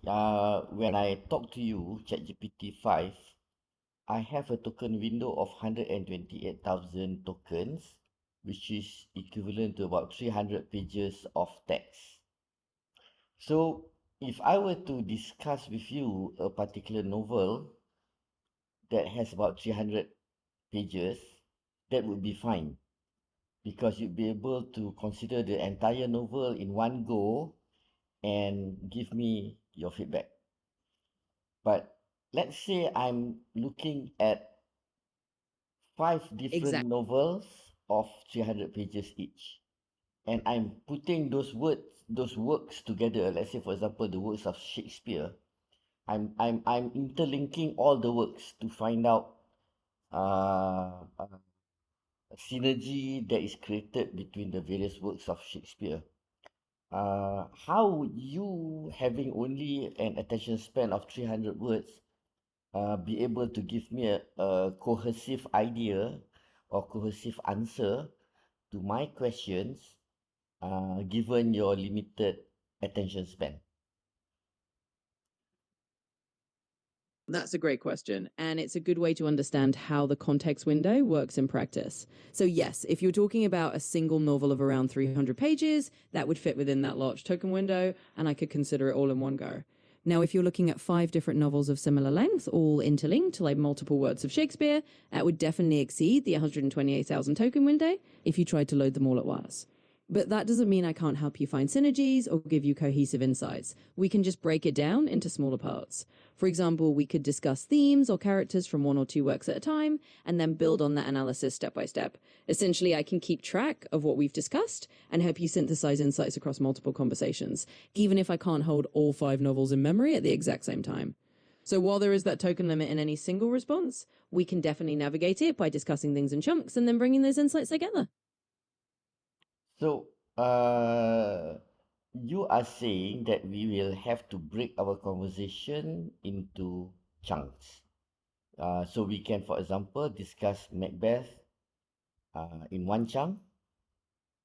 when I talk to you, ChatGPT 5, I have a token window of 128,000 tokens, which is equivalent to about 300 pages of text. So, if I were to discuss with you a particular novel that has about 300 pages, that would be fine because you'd be able to consider the entire novel in one go and give me your feedback. But let's say I'm looking at five different Exactly. novels of 300 pages each, and I'm putting those works together. Let's say, for example, the works of Shakespeare. I'm interlinking all the works to find out a synergy that is created between the various works of Shakespeare. How would you, having only an attention span of 300 words, be able to give me a cohesive idea or cohesive answer to my questions, given your limited attention span? That's a great question. And it's a good way to understand how the context window works in practice. So, yes, if you're talking about a single novel of around 300 pages, that would fit within that large token window, and I could consider it all in one go. Now, if you're looking at five different novels of similar length, all interlinked, like multiple works of Shakespeare, that would definitely exceed the 128,000 token window if you tried to load them all at once. But that doesn't mean I can't help you find synergies or give you cohesive insights. We can just break it down into smaller parts. For example, we could discuss themes or characters from one or two works at a time and then build on that analysis step by step. Essentially, I can keep track of what we've discussed and help you synthesize insights across multiple conversations, even if I can't hold all five novels in memory at the exact same time. So while there is that token limit in any single response, we can definitely navigate it by discussing things in chunks and then bringing those insights together. So, you are saying that we will have to break our conversation into chunks. So we can, for example, discuss Macbeth in one chunk,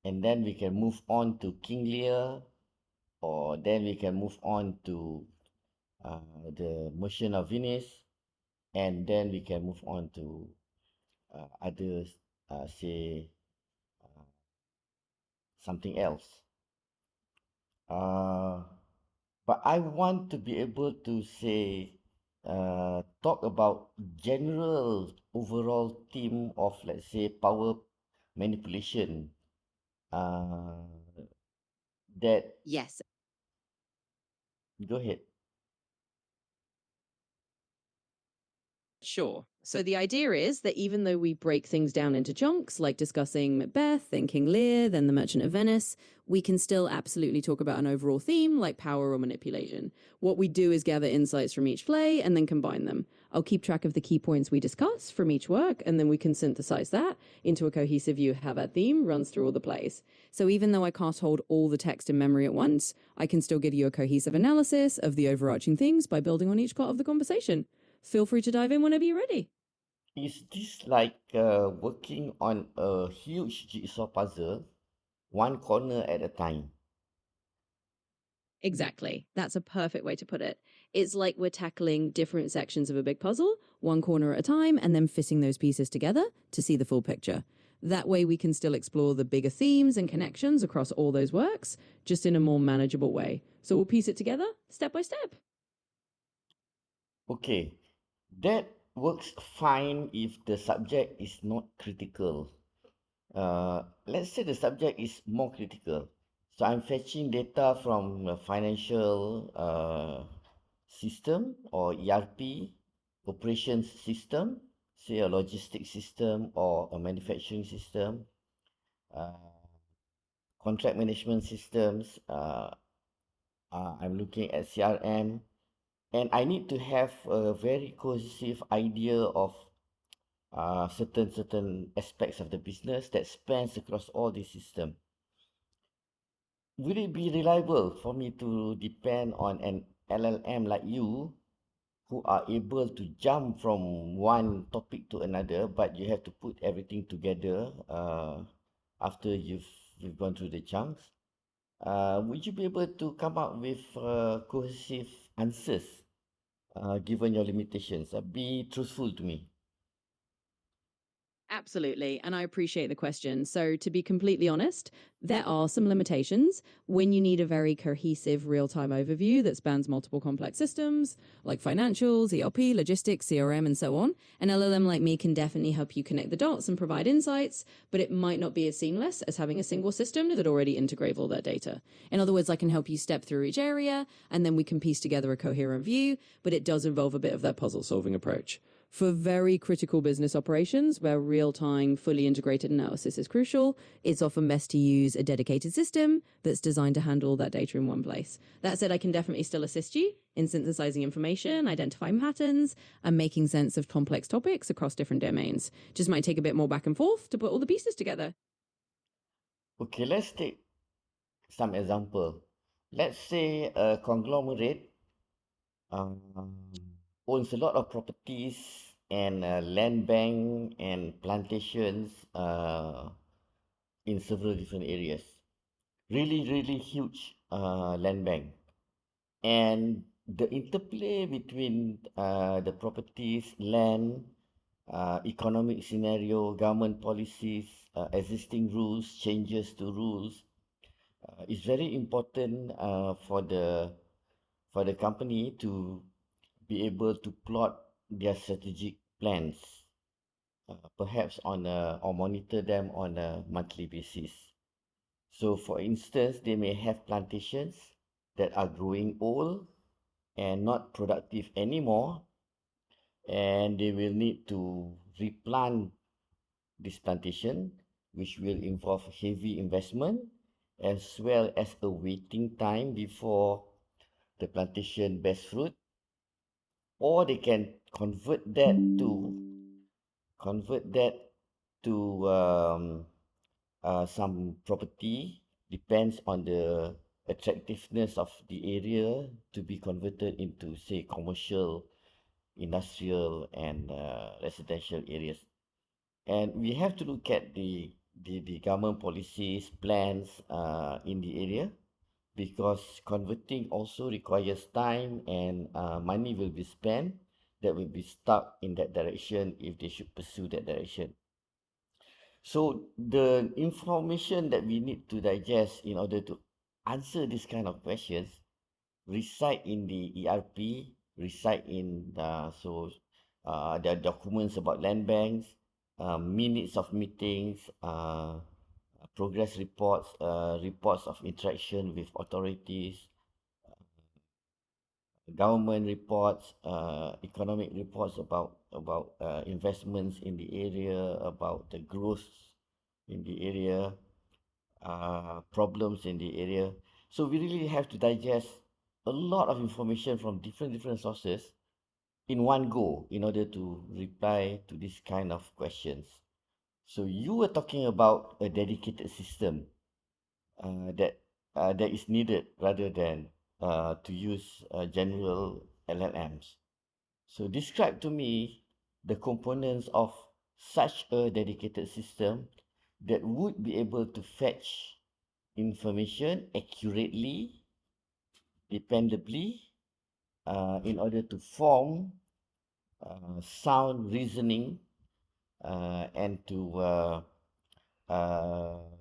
and then we can move on to King Lear, or then we can move on to uh, the Merchant of Venice, and then we can move on to others, say uh, something else. Uh, but I want to be able to say, talk about general overall theme of, let's say, power manipulation. Uh, that Yes. Go ahead. Sure. So the idea is that even though we break things down into chunks, like discussing Macbeth, then King Lear, then The Merchant of Venice, we can still absolutely talk about an overall theme like power or manipulation. What we do is gather insights from each play and then combine them. I'll keep track of the key points we discuss from each work, and then we can synthesize that into a cohesive view of how that theme runs through all the plays. So even though I can't hold all the text in memory at once, I can still give you a cohesive analysis of the overarching themes by building on each part of the conversation. Feel free to dive in whenever you're ready. Is this like working on a huge jigsaw puzzle, one corner at a time? Exactly. That's a perfect way to put it. It's like we're tackling different sections of a big puzzle, one corner at a time, and then fitting those pieces together to see the full picture. That way, we can still explore the bigger themes and connections across all those works, just in a more manageable way. So we'll piece it together step by step. Okay, that works fine if the subject is not critical. Let's say the subject is more critical. So I'm fetching data from a financial system or ERP operations system, say a logistics system or a manufacturing system, uh, contract management systems. I'm looking at CRM, and I need to have a very cohesive idea of certain aspects of the business that spans across all these systems. Will it be reliable for me to depend on an LLM like you, who are able to jump from one topic to another, but you have to put everything together after you've gone through the chunks? Would you be able to come up with a cohesive answers given your limitations. Be truthful to me. Absolutely. And I appreciate the question. So, to be completely honest, there are some limitations when you need a very cohesive real time overview that spans multiple complex systems like financials, ERP, logistics, CRM, and so on. An LLM like me can definitely help you connect the dots and provide insights, but it might not be as seamless as having a single system that already integrates all that data. In other words, I can help you step through each area and then we can piece together a coherent view, but it does involve a bit of that puzzle solving approach. For very critical business operations where real time, fully integrated analysis is crucial, it's often best to use a dedicated system that's designed to handle that data in one place. That said, I can definitely still assist you in synthesizing information, identifying patterns, and making sense of complex topics across different domains. Just might take a bit more back and forth to put all the pieces together. Okay, let's take some example. Let's say a conglomerate um, owns a lot of properties and land bank and plantations in several different areas. Really, really huge land bank. And the interplay between the properties, land, economic scenario, government policies, existing rules, changes to rules is very important for the company to be able to plot their strategic plans, perhaps on a, or monitor them on a monthly basis. So, for instance, they may have plantations that are growing old and not productive anymore, and they will need to replant this plantation, which will involve heavy investment as well as a waiting time before the plantation bears fruit, or they can convert that to some property, depends on the attractiveness of the area to be converted into, say, commercial, industrial, and residential areas. And we have to look at the government policies, plans in the area, because converting also requires time and money will be spent that will be stuck in that direction if they should pursue that direction. So the information that we need to digest in order to answer this kind of questions reside in the ERP, reside in the documents about land banks, minutes of meetings, progress reports, reports of interaction with authorities, government reports, economic reports about investments in the area, about the growth in the area, problems in the area. So we really have to digest a lot of information from different sources in one go in order to reply to this kind of questions. So you were talking about a dedicated system that is needed rather than to use general LLMs. So describe to me the components of such a dedicated system that would be able to fetch information accurately, dependably, in order to form sound reasoning and to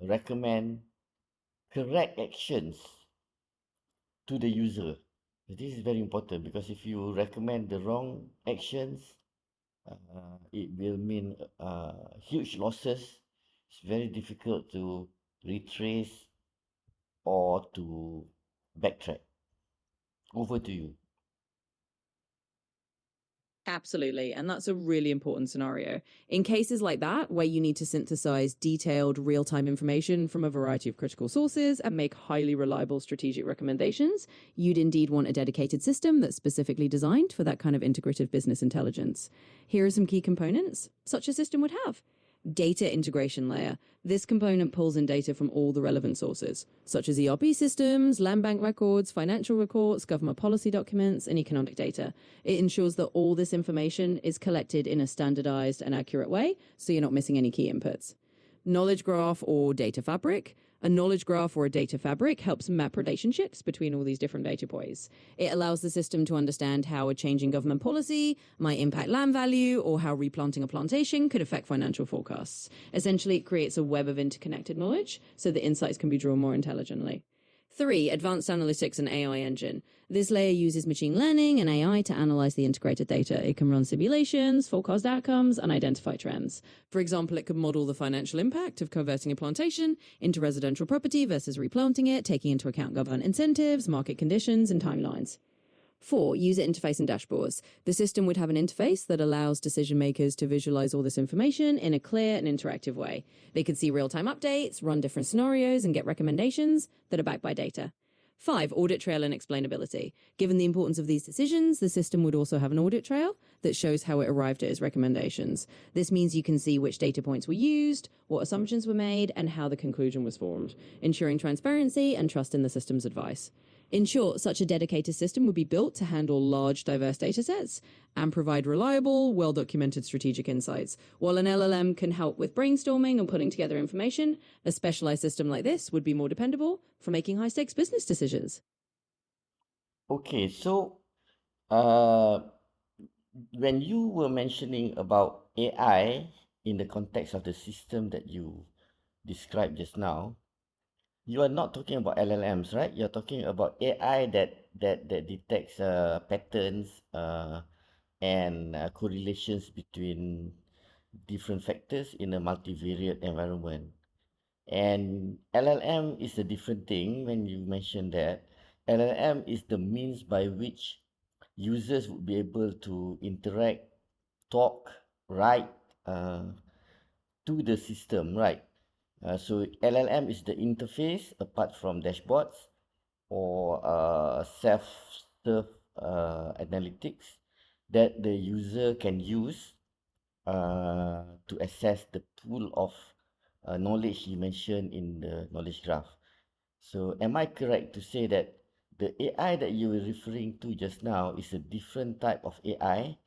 recommend correct actions to the user. This is very important because if you recommend the wrong actions, it will mean huge losses. It's very difficult to retrace or to backtrack. Over to you. Absolutely. And that's a really important scenario. In cases like that, where you need to synthesize detailed real time information from a variety of critical sources and make highly reliable strategic recommendations, you'd indeed want a dedicated system that's specifically designed for that kind of integrative business intelligence. Here are some key components such a system would have. Data integration layer. This component pulls in data from all the relevant sources, such as ERP systems, land bank records, financial reports, government policy documents, and economic data. It ensures that all this information is collected in a standardized and accurate way, so you're not missing any key inputs. Knowledge graph or data fabric. A knowledge graph or a data fabric helps map relationships between all these different data points. It allows the system to understand how a change in government policy might impact land value or how replanting a plantation could affect financial forecasts. Essentially, it creates a web of interconnected knowledge so that insights can be drawn more intelligently. 3. Advanced Analytics and AI Engine. This layer uses machine learning and AI to analyze the integrated data. It can run simulations, forecast outcomes, and identify trends. For example, it could model the financial impact of converting a plantation into residential property versus replanting it, taking into account government incentives, market conditions, and timelines. 4. User interface and dashboards. The system would have an interface that allows decision makers to visualize all this information in a clear and interactive way. They could see real-time updates, run different scenarios, and get recommendations that are backed by data. 5. Audit trail and explainability. Given the importance of these decisions, the system would also have an audit trail that shows how it arrived at its recommendations. This means you can see which data points were used, what assumptions were made, and how the conclusion was formed, ensuring transparency and trust in the system's advice. In short, such a dedicated system would be built to handle large, diverse datasets and provide reliable, well-documented strategic insights. While an LLM can help with brainstorming and putting together information, a specialized system like this would be more dependable for making high-stakes business decisions. Okay, so uh, when you were mentioning about AI in the context of the system that you described just now, you are not talking about LLMs, right? You're talking about AI that detects patterns and correlations between different factors in a multivariate environment. And LLM is a different thing when you mention that. LLM is the means by which users would be able to interact, talk, write to the system, right? So LLM is the interface apart from dashboards or self-serve analytics that the user can use to assess the pool of knowledge you mentioned in the knowledge graph. So am I correct to say that the AI that you were referring to just now is a different type of AI,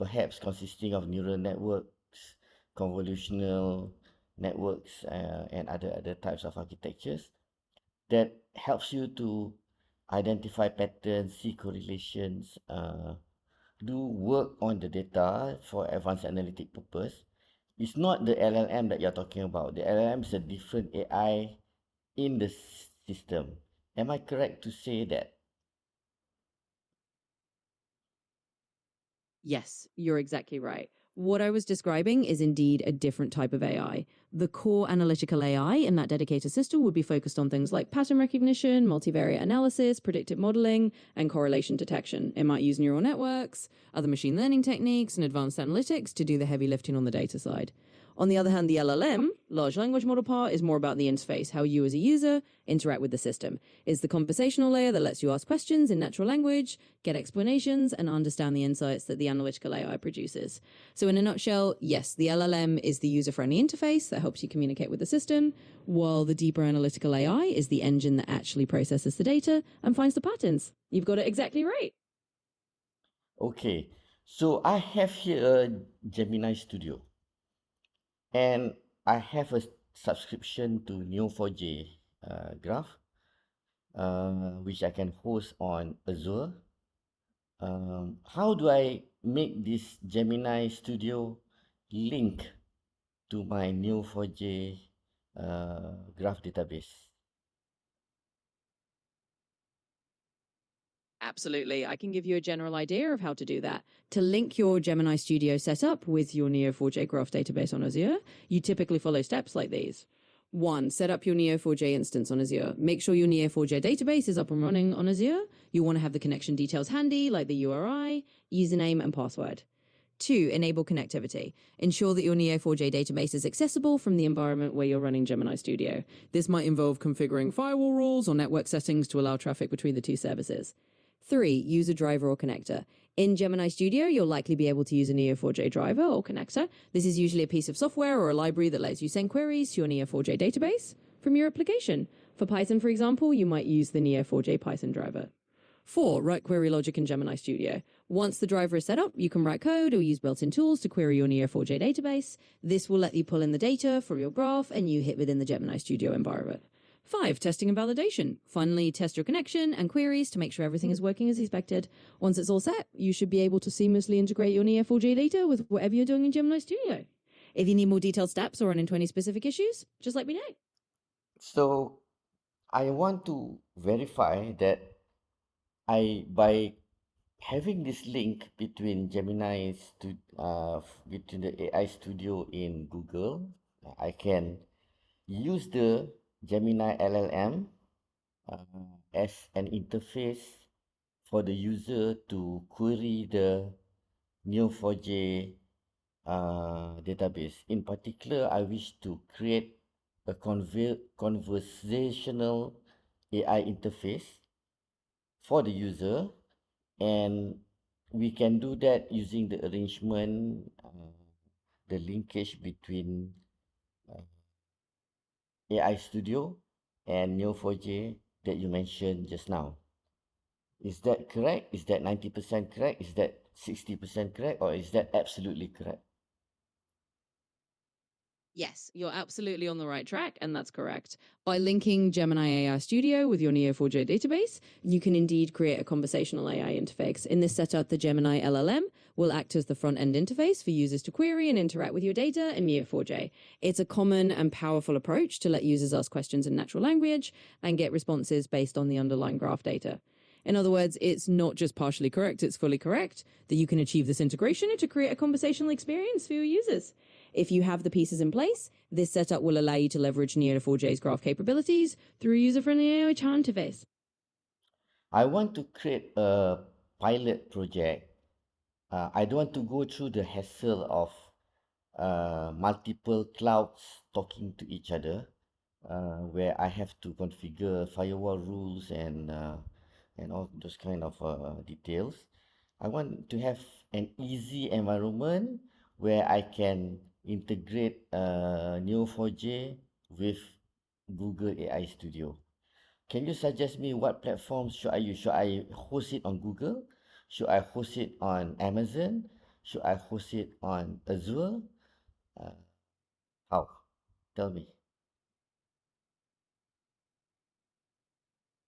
perhaps consisting of neural networks, convolutional networks, and other types of architectures that helps you to identify patterns, see correlations, do work on the data for advanced analytic purpose? It's not the LLM that you're talking about. The LLM is a different AI in the system. Am I correct to say that? Yes, you're exactly right. What I was describing is indeed a different type of AI. The core analytical AI in that dedicated system would be focused on things like pattern recognition, multivariate analysis, predictive modeling, and correlation detection. It might use neural networks, other machine learning techniques, and advanced analytics to do the heavy lifting on the data side. On the other hand, the LLM, large language model part, is more about the interface, how you as a user interact with the system. It's the conversational layer that lets you ask questions in natural language, get explanations, and understand the insights that the analytical AI produces. So in a nutshell, yes, the LLM is the user-friendly interface that helps you communicate with the system, while the deeper analytical AI is the engine that actually processes the data and finds the patterns. You've got it exactly right. Okay, so I have here a Gemini Studio, and I have a subscription to Neo4j Graph, which I can host on Azure. How do I make this Gemini Studio link to my Neo4j Graph database? Absolutely. I can give you a general idea of how to do that. To link your Gemini Studio setup with your Neo4j Graph database on Azure, you typically follow steps like these. 1. Set up your Neo4j instance on Azure. Make sure your Neo4j database is up and running on Azure. You want to have the connection details handy, like the URI, username, and password. 2. Enable connectivity. Ensure that your Neo4j database is accessible from the environment where you're running Gemini Studio. This might involve configuring firewall rules or network settings to allow traffic between the two services. 3. Use a driver or connector. In Gemini Studio, you'll likely be able to use a Neo4j driver or connector. This is usually a piece of software or a library that lets you send queries to your Neo4j database from your application. For Python, for example, you might use the Neo4j Python driver. 4. Write query logic in Gemini Studio. Once the driver is set up, you can write code or use built-in tools to query your Neo4j database. This will let you pull in the data from your graph and you hit within the Gemini Studio environment. 5. Testing and validation. Finally, test your connection and queries to make sure everything is working as expected. Once it's all set, you should be able to seamlessly integrate your Neo4j data with whatever you're doing in Gemini Studio. If you need more detailed steps or run into any specific issues, just let me know. So I want to verify that by having this link between between the AI Studio in Google, I can use the Gemini LLM as an interface for the user to query the Neo4j database. In particular, I wish to create a conversational AI interface for the user, and we can do that using the arrangement, the linkage between AI Studio and Neo4j that you mentioned just now. Is that correct? Is that 90% correct? Is that 60% correct? Or is that absolutely correct? Yes, you're absolutely on the right track, and that's correct. By linking Gemini AI Studio with your Neo4j database, you can indeed create a conversational AI interface. In this setup, the Gemini LLM will act as the front-end interface for users to query and interact with your data in Neo4j. It's a common and powerful approach to let users ask questions in natural language and get responses based on the underlying graph data. In other words, it's not just partially correct, it's fully correct that you can achieve this integration and to create a conversational experience for your users. If you have the pieces in place, this setup will allow you to leverage Neo4j's graph capabilities through a user-friendly AI chat interface. I want to create a pilot project. I don't want to go through the hassle of multiple clouds talking to each other, where I have to configure firewall rules and all those kind of details. I want to have an easy environment where I can integrate Neo4j with Google AI Studio. Can you suggest me what platforms should I use? Should I host it on Google? Should I host it on Amazon? Should I host it on Azure? Uh, how? Tell me.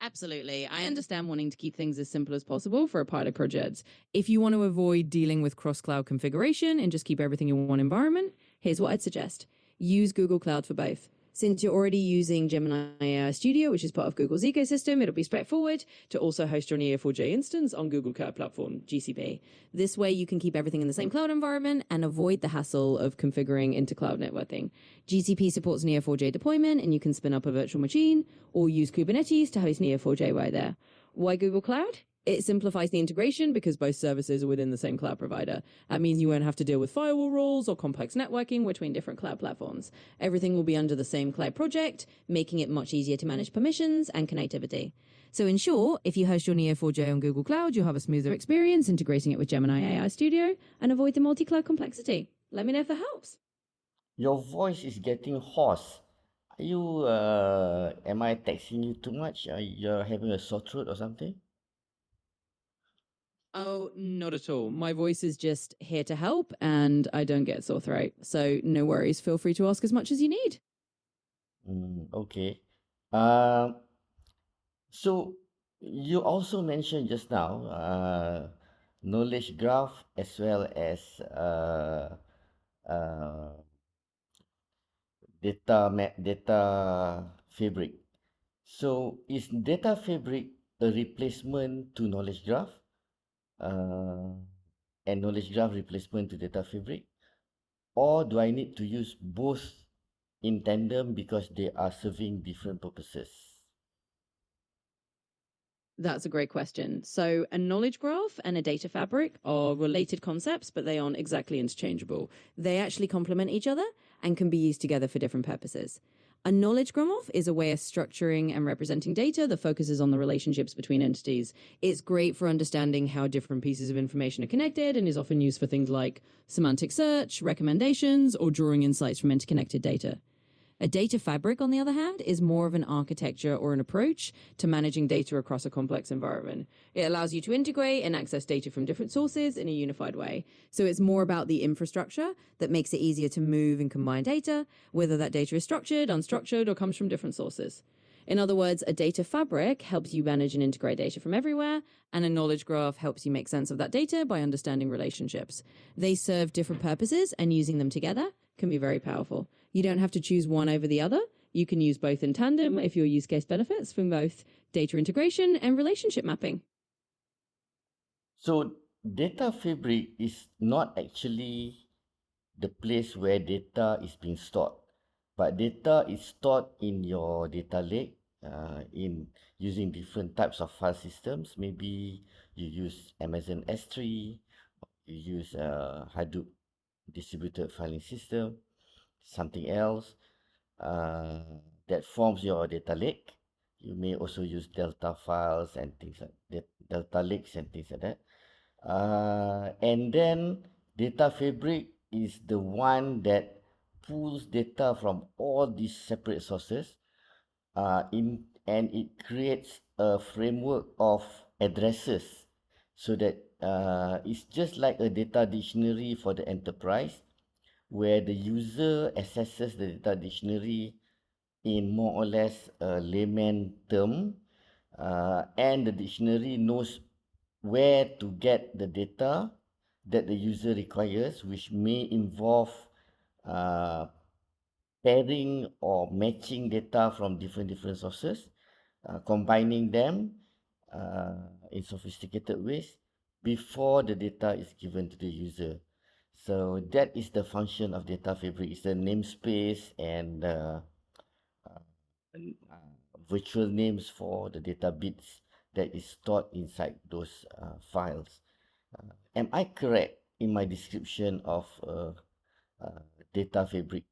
Absolutely. I understand wanting to keep things as simple as possible for a pilot project. If you want to avoid dealing with cross cloud configuration and just keep everything in one environment, here's what I'd suggest use Google Cloud for both. Since you're already using Gemini AI Studio, which is part of Google's ecosystem, it'll be straightforward to also host your Neo4j instance on Google Cloud Platform, GCP. This way, you can keep everything in the same cloud environment and avoid the hassle of configuring into cloud networking. GCP supports Neo4j deployment, and you can spin up a virtual machine or use Kubernetes to host Neo4j right there. Why Google Cloud? It simplifies the integration because both services are within the same cloud provider. That means you won't have to deal with firewall rules or complex networking between different cloud platforms. Everything will be under the same cloud project, making it much easier to manage permissions and connectivity. So in short, if you host your Neo4j on Google Cloud, you'll have a smoother experience integrating it with Gemini AI Studio and avoid the multi-cloud complexity. Let me know if that helps. Your voice is getting hoarse. Am I texting you too much? You're having a sore throat or something? Oh, not at all. My voice is just here to help and I don't get sore throat. So no worries. Feel free to ask as much as you need. Okay. Um, so you also mentioned just now knowledge graph as well as uh, data fabric. So is data fabric a replacement to knowledge graph? And knowledge graph replacement to data fabric? Or do I need to use both in tandem because they are serving different purposes? That's a great question. So, a knowledge graph and a data fabric are related concepts, but they aren't exactly interchangeable. They actually complement each other and can be used together for different purposes. A knowledge graph is a way of structuring and representing data that focuses on the relationships between entities. It's great for understanding how different pieces of information are connected and is often used for things like semantic search, recommendations, or drawing insights from interconnected data. A data fabric, on the other hand, is more of an architecture or an approach to managing data across a complex environment. It allows you to integrate and access data from different sources in a unified way. So it's more about the infrastructure that makes it easier to move and combine data, whether that data is structured, unstructured, or comes from different sources. In other words, a data fabric helps you manage and integrate data from everywhere, and a knowledge graph helps you make sense of that data by understanding relationships. They serve different purposes, and using them together can be very powerful. You don't have to choose one over the other. You can use both in tandem if your use case benefits from both data integration and relationship mapping. So data fabric is not actually the place where data is being stored, but data is stored in your data lake in using different types of file systems. Maybe you use Amazon S3, you use Hadoop distributed filing system, something else that forms your data lake. You may also use Delta files and things like that, Delta lakes and things like that. And then data fabric is the one that pulls data from all these separate sources and it creates a framework of addresses so that it's just like a data dictionary for the enterprise where the user accesses the data dictionary in more or less a layman term, and the dictionary knows where to get the data that the user requires, which may involve uh, pairing or matching data from different sources, combining them in sophisticated ways before the data is given to the user. So that is the function of data fabric. It's the namespace and virtual names for the data bits that is stored inside those files. Am I correct in my description of data fabric?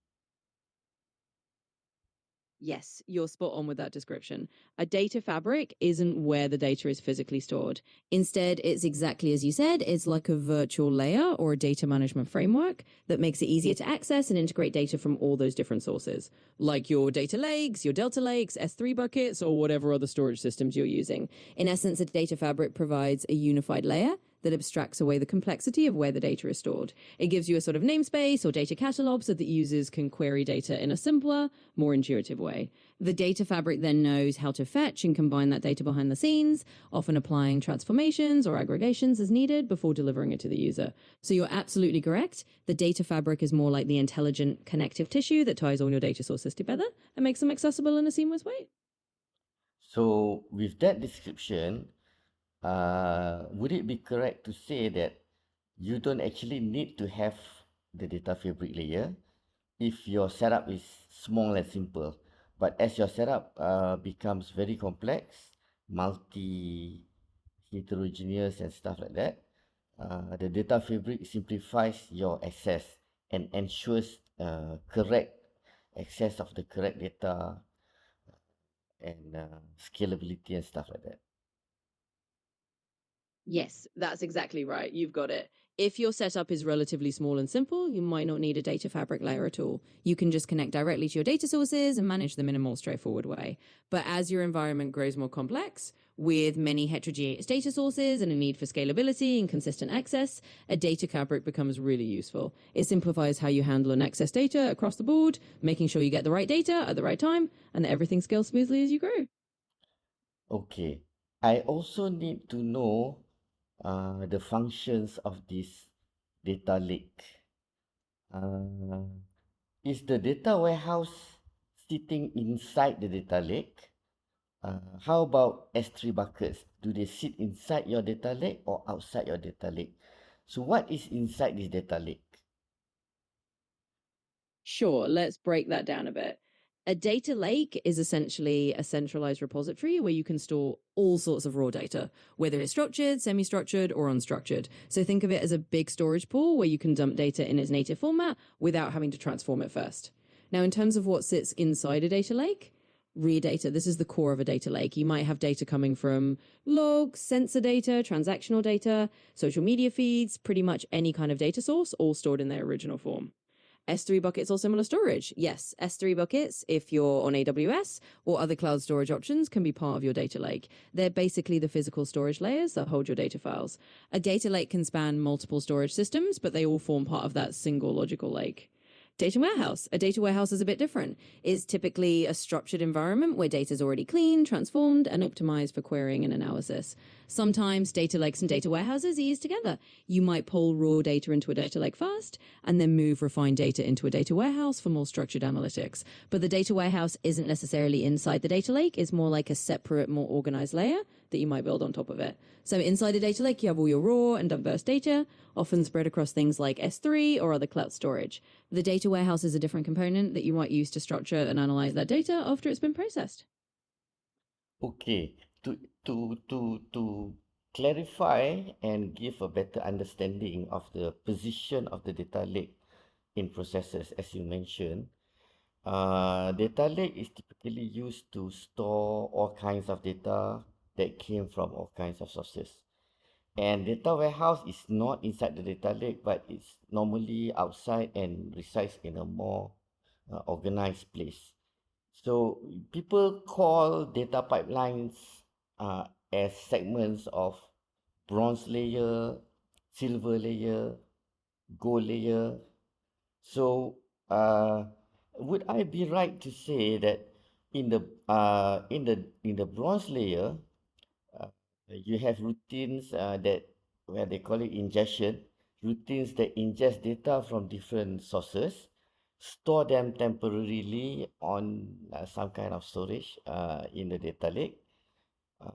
Yes, you're spot on with that description. A data fabric isn't where the data is physically stored. Instead, it's exactly as you said, it's like a virtual layer or a data management framework that makes it easier to access and integrate data from all those different sources, like your data lakes, your Delta lakes, S3 buckets, or whatever other storage systems you're using. In essence, a data fabric provides a unified layer that abstracts away the complexity of where the data is stored. It gives you a sort of namespace or data catalog so that users can query data in a simpler, more intuitive way. The data fabric then knows how to fetch and combine that data behind the scenes, often applying transformations or aggregations as needed before delivering it to the user. So you're absolutely correct. The data fabric is more like the intelligent connective tissue that ties all your data sources together and makes them accessible in a seamless way. So with that description, would it be correct to say that you don't actually need to have the data fabric layer if your setup is small and simple? But as your setup becomes very complex, multi heterogeneous and stuff like that, the data fabric simplifies your access and ensures correct access of the correct data and scalability and stuff like that. Yes, that's exactly right. You've got it. If your setup is relatively small and simple, you might not need a data fabric layer at all. You can just connect directly to your data sources and manage them in a more straightforward way. But as your environment grows more complex, with many heterogeneous data sources and a need for scalability and consistent access, a data fabric becomes really useful. It simplifies how you handle and access data across the board, making sure you get the right data at the right time and that everything scales smoothly as you grow. Okay. I also need to know the functions of this data lake. Uh, is the data warehouse sitting inside the data lake? How about S3 buckets? Do they sit inside your data lake or outside your data lake? So what is inside this data lake? Sure, let's break that down a bit. A data lake is essentially a centralized repository where you can store all sorts of raw data, whether it's structured, semi structured, or unstructured. So think of it as a big storage pool where you can dump data in its native format without having to transform it first. Now, in terms of what sits inside a data lake, real data, this is the core of a data lake. You might have data coming from logs, sensor data, transactional data, social media feeds, pretty much any kind of data source, all stored in their original form. S3 buckets or similar storage. Yes, S3 buckets, if you're on AWS or other cloud storage options, can be part of your data lake. They're basically the physical storage layers that hold your data files. A data lake can span multiple storage systems, but they all form part of that single logical lake. Data warehouse. A data warehouse is a bit different. It's typically a structured environment where data is already clean, transformed, and optimized for querying and analysis. Sometimes data lakes and data warehouses are used together. You might pull raw data into a data lake first and then move refined data into a data warehouse for more structured analytics. But the data warehouse isn't necessarily inside the data lake, it's more like a separate, more organized layer that you might build on top of it. So inside a data lake, you have all your raw and diverse data, often spread across things like S3 or other cloud storage. The data warehouse is a different component that you might use to structure and analyze that data after it's been processed. Okay, to clarify and give a better understanding of the position of the data lake in processes, as you mentioned, data lake is typically used to store all kinds of data that came from all kinds of sources. And data warehouse is not inside the data lake, but it's normally outside and resides in a more organized place. So people call data pipelines as segments of bronze layer, silver layer, gold layer. So would I be right to say that in the bronze layer, uh, you have routines that where they call it ingestion, routines that ingest data from different sources, store them temporarily on some kind of storage in the data lake, uh,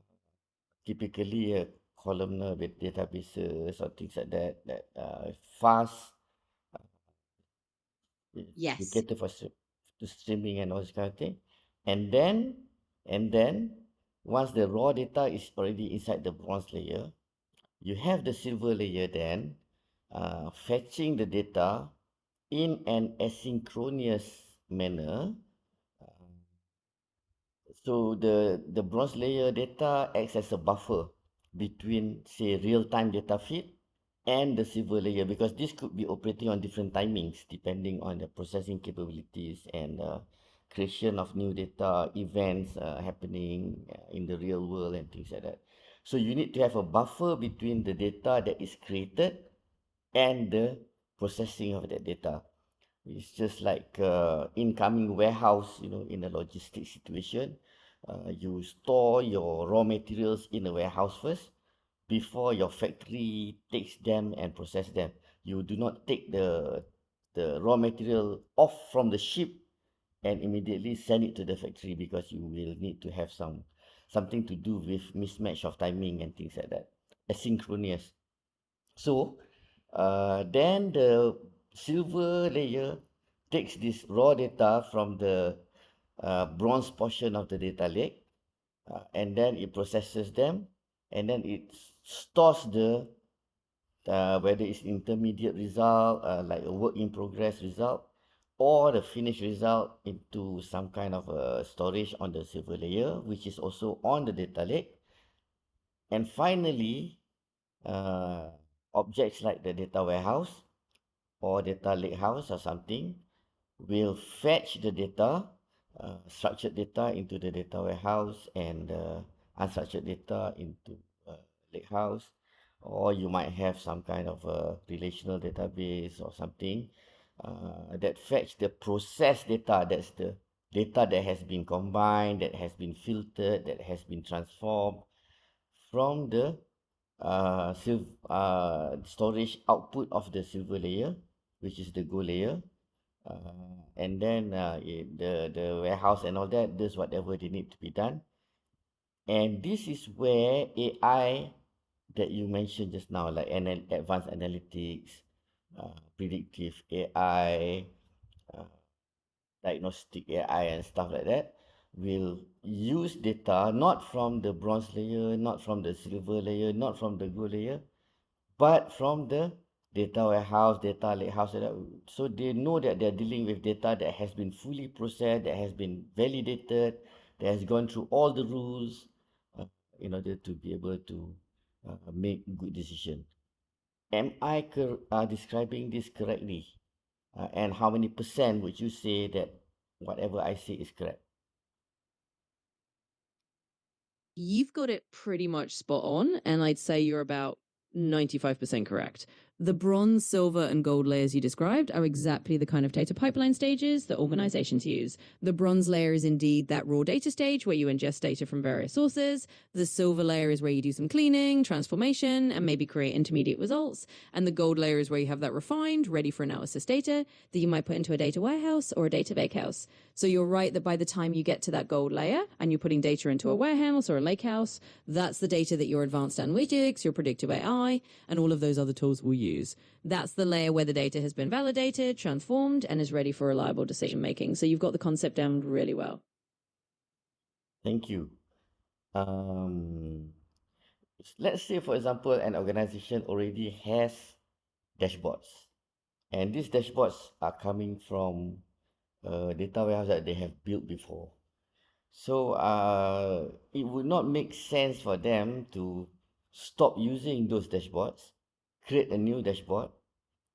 typically a columnar with databases or things like that that fast, you Yes. cater for to streaming and all this kind of thing, and then once the raw data is already inside the bronze layer, you have the silver layer then fetching the data in an asynchronous manner. Uh, so the bronze layer data acts as a buffer between, say, real-time data feed and the silver layer, because this could be operating on different timings depending on the processing capabilities and creation of new data events happening in the real world and things like that. So you need to have a buffer between the data that is created and the processing of that data. It's just like incoming warehouse, in a logistic situation. You store your raw materials in a warehouse first before your factory takes them and process them. You do not take the raw material off from the ship and immediately send it to the factory, because you will need to have something to do with mismatch of timing and things like that. Asynchronous. So then the silver layer takes this raw data from the bronze portion of the data lake, and then it processes them, and then it stores the whether it's intermediate result, like a work in progress result, or the finished result into some kind of a storage on the silver layer, which is also on the data lake. And finally, uh, objects like the data warehouse or data lake house or something will fetch the data, structured data into the data warehouse, and unstructured data into lake house. Or you might have some kind of a relational database or something that fetch the processed data. That's the data that has been combined, that has been filtered, that has been transformed from the storage output of the silver layer, which is the gold layer. And then the warehouse and all that does whatever they need to be done. And this is where AI that you mentioned just now, like advanced analytics, predictive AI, uh, diagnostic AI and stuff like that, will use data not from the bronze layer, not from the silver layer, not from the gold layer, but from the data warehouse, data lakehouse. So they know that they're dealing with data that has been fully processed, that has been validated, that has gone through all the rules in order to be able to make good decision. Am I describing this correctly? And how many percent would you say that whatever I say is correct? You've got it pretty much spot on. And I'd say you're about 95% correct. The bronze, silver, and gold layers you described are exactly the kind of data pipeline stages that organizations use. The bronze layer is indeed that raw data stage where you ingest data from various sources. The silver layer is where you do some cleaning, transformation, and maybe create intermediate results. And the gold layer is where you have that refined, ready for analysis data that you might put into a data warehouse or a data lakehouse. So you're right that by the time you get to that gold layer and you're putting data into a warehouse or a lakehouse, that's the data that your advanced analytics, your predictive AI, and all of those other tools will use. That's the layer where the data has been validated, transformed, and is ready for reliable decision making. So you've got the concept down really well. Thank you. Let's say, for example, an organization already has dashboards, and these dashboards are coming from a data warehouse that they have built before. So it would not make sense for them to stop using those dashboards, create a new dashboard,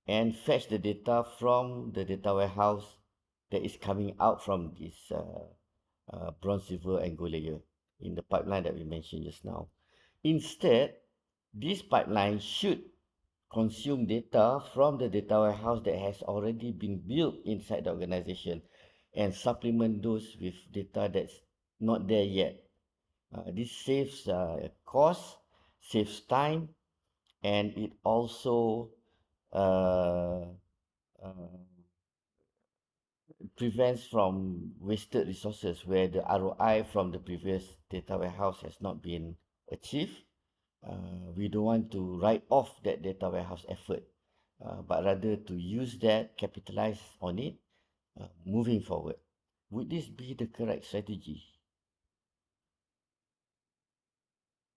and fetch the data from the data warehouse that is coming out from this bronze, silver, and gold layer in the pipeline that we mentioned just now. Instead, this pipeline should consume data from the data warehouse that has already been built inside the organization and supplement those with data that's not there yet. This saves cost, saves time, and it also uh, uh, prevents from wasted resources where the ROI from the previous data warehouse has not been achieved. We don't want to write off that data warehouse effort, but rather to use that, capitalize on it, moving forward. Would this be the correct strategy?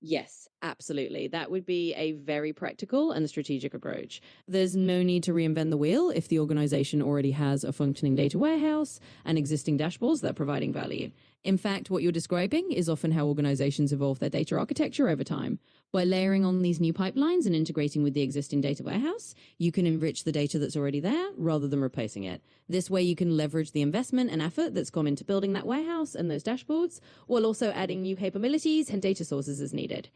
Yes, absolutely. That would be a very practical and strategic approach. There's no need to reinvent the wheel if the organization already has a functioning data warehouse and existing dashboards that are providing value. In fact, what you're describing is often how organizations evolve their data architecture over time. By layering on these new pipelines and integrating with the existing data warehouse, you can enrich the data that's already there rather than replacing it. This way, you can leverage the investment and effort that's gone into building that warehouse and those dashboards, while also adding new capabilities and data sources as needed.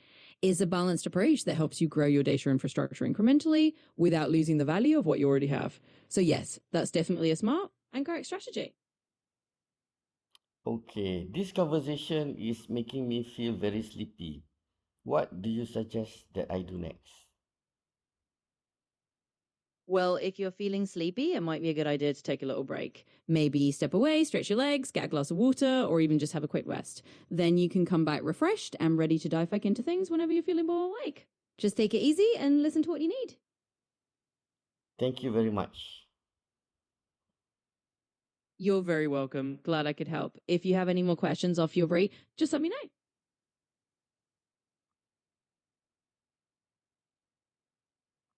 Is a balanced approach that helps you grow your data infrastructure incrementally without losing the value of what you already have. So, yes, that's definitely a smart and correct strategy. Okay, this conversation is making me feel very sleepy. What do you suggest that I do next? Well, if you're feeling sleepy, it might be a good idea to take a little break. Maybe step away, stretch your legs, get a glass of water, or even just have a quick rest. Then you can come back refreshed and ready to dive back into things whenever you're feeling more awake. Just take it easy and listen to what you need. Thank you very much. You're very welcome. Glad I could help. If you have any more questions off your break, just let me know.